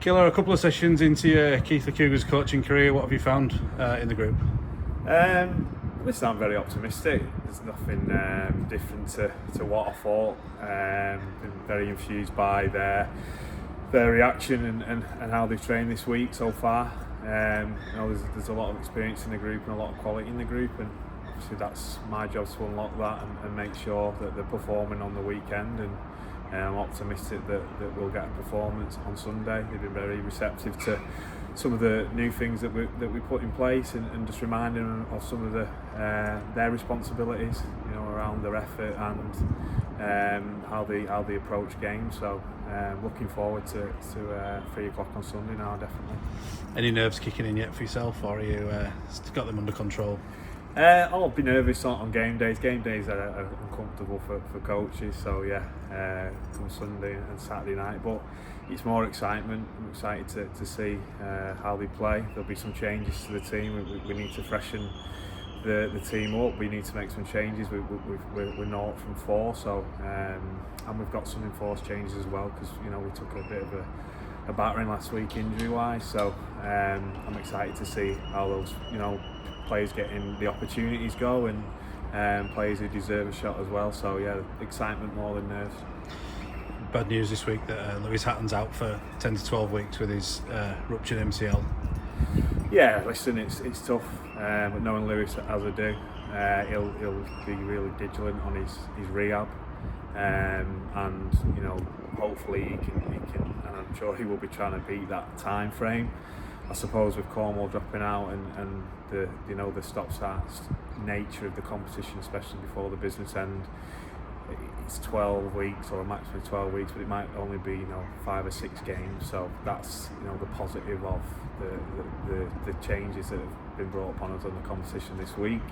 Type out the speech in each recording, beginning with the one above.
Killer, a couple of sessions into your Keighley Cougars coaching career, what have you found in the group? Listen, I'm very optimistic. There's nothing different to what I thought. Been very infused by their reaction and how they've trained this week so far. There's a lot of experience in the group and a lot of quality in the group, and obviously that's my job to unlock that and make sure that they're performing on the weekend. And I'm optimistic that we'll get a performance on Sunday. They've been very receptive to some of the new things that we put in place, and just reminding them of some of their responsibilities, around their effort and how they approach games. So looking forward to 3 o'clock on Sunday now, definitely. Any nerves kicking in yet for yourself, or are you got them under control? I'll be nervous on game days. Game days are uncomfortable for coaches, so come Sunday and Saturday night. But it's more excitement. I'm excited to see how they play. There'll be some changes to the team. We need to freshen the team up. We need to make some changes. We're 0 from 4, so and we've got some enforced changes as well, because we took a bit of a battering last week injury wise. So I'm excited to see how those players getting the opportunities go, and players who deserve a shot as well. So excitement more than nerves. Bad news this week that Lewis Hatton's out for 10 to 12 weeks with his ruptured MCL. Yeah, listen, it's tough, but knowing Lewis as I do, he'll be really vigilant on his rehab, and hopefully he can, and I'm sure he will be trying to beat that time frame. I suppose with Cornwall dropping out and the stop-start nature of the competition, especially before the business end, it's 12 weeks or a maximum of 12 weeks, but it might only be 5 or 6 games. So that's the positive of the changes that have been brought upon us on the competition this week.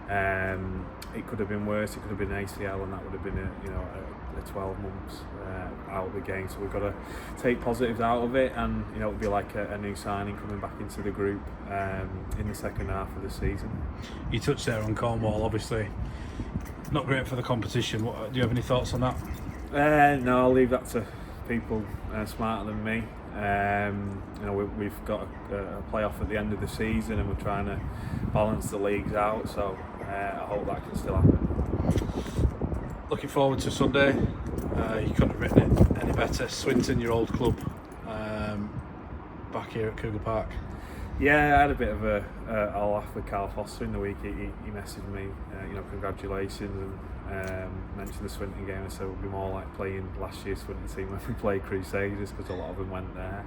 It could have been worse. It could have been ACL, and that would have been a 12 months out of the game. So we've got to take positives out of it, and it would be like a new signing coming back into the group in the second half of the season. You touched there on Cornwall, obviously not great for the competition. Do you have any thoughts on that? No, I'll leave that to people smarter than me. We've got a playoff at the end of the season, and we're trying to balance the leagues out, so I hope that can still happen. Looking forward to Sunday. You couldn't have written it any better. Swinton, your old club, back here at Cougar Park. Yeah, I had a bit of a laugh with Carl Foster in the week. He messaged me, congratulations, and mentioned the Swinton game. I said it would be more like playing last year's Swinton team when we played Crusaders, because a lot of them went there.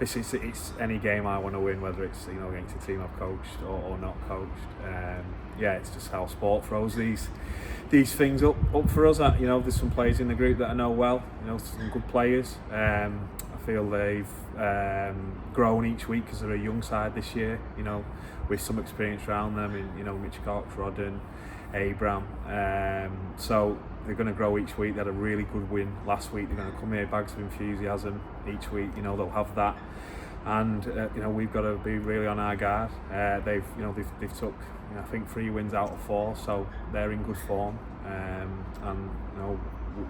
It's any game I want to win, whether it's against a team I've coached or not coached. It's just how sport throws these things up for us. There's some players in the group that I know well. Some good players. I feel they've grown each week because they're a young side this year, with some experience around them in Mitch Cox, Rodden, Abram. So they're going to grow each week. They had a really good win last week. They're going to come here bags of enthusiasm each week. They'll have that, and we've got to be really on our guard. They've took I think 3 wins out of 4, so they're in good form, and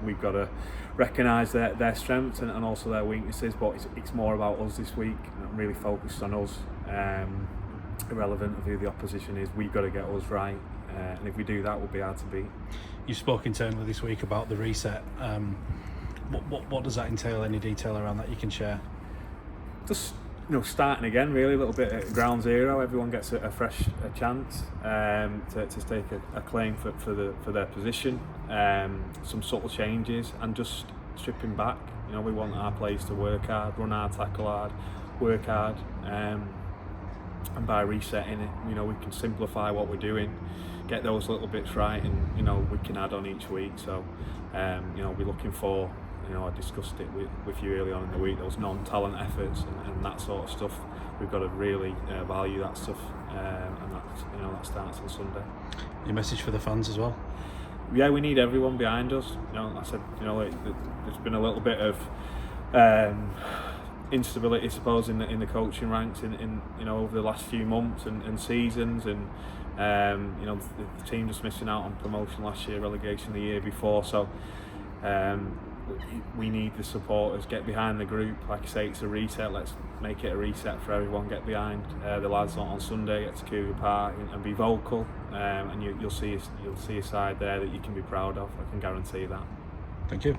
we've got to recognise their strengths and also their weaknesses, but it's more about us this week. I'm really focused on us, irrelevant of who the opposition is. We've got to get us right, and if we do that, we'll be hard to beat. You spoke internally this week about the reset. What does that entail? Any detail around that you can share? Just starting again, really, a little bit at ground zero. Everyone gets a chance to stake a claim for their position. Some subtle changes, and just stripping back. We want our players to work hard, run hard, tackle hard, work hard, and by resetting it, we can simplify what we're doing, get those little bits right, and we can add on each week. So we're looking for. I discussed it with you early on in the week, those non-talent efforts and that sort of stuff. We've got to really value that stuff, and that starts on Sunday. Your message for the fans as well? Yeah, we need everyone behind us. I said, there's been a little bit of instability, I suppose, in the coaching ranks in over the last few months and seasons, and the team just missing out on promotion last year, relegation the year before. So we need the supporters. Get behind the group. Like I say, it's a reset. Let's make it a reset for everyone. Get behind the lads on Sunday. Get to Cougar Park and be vocal. And you'll see a side there that you can be proud of. I can guarantee that. Thank you.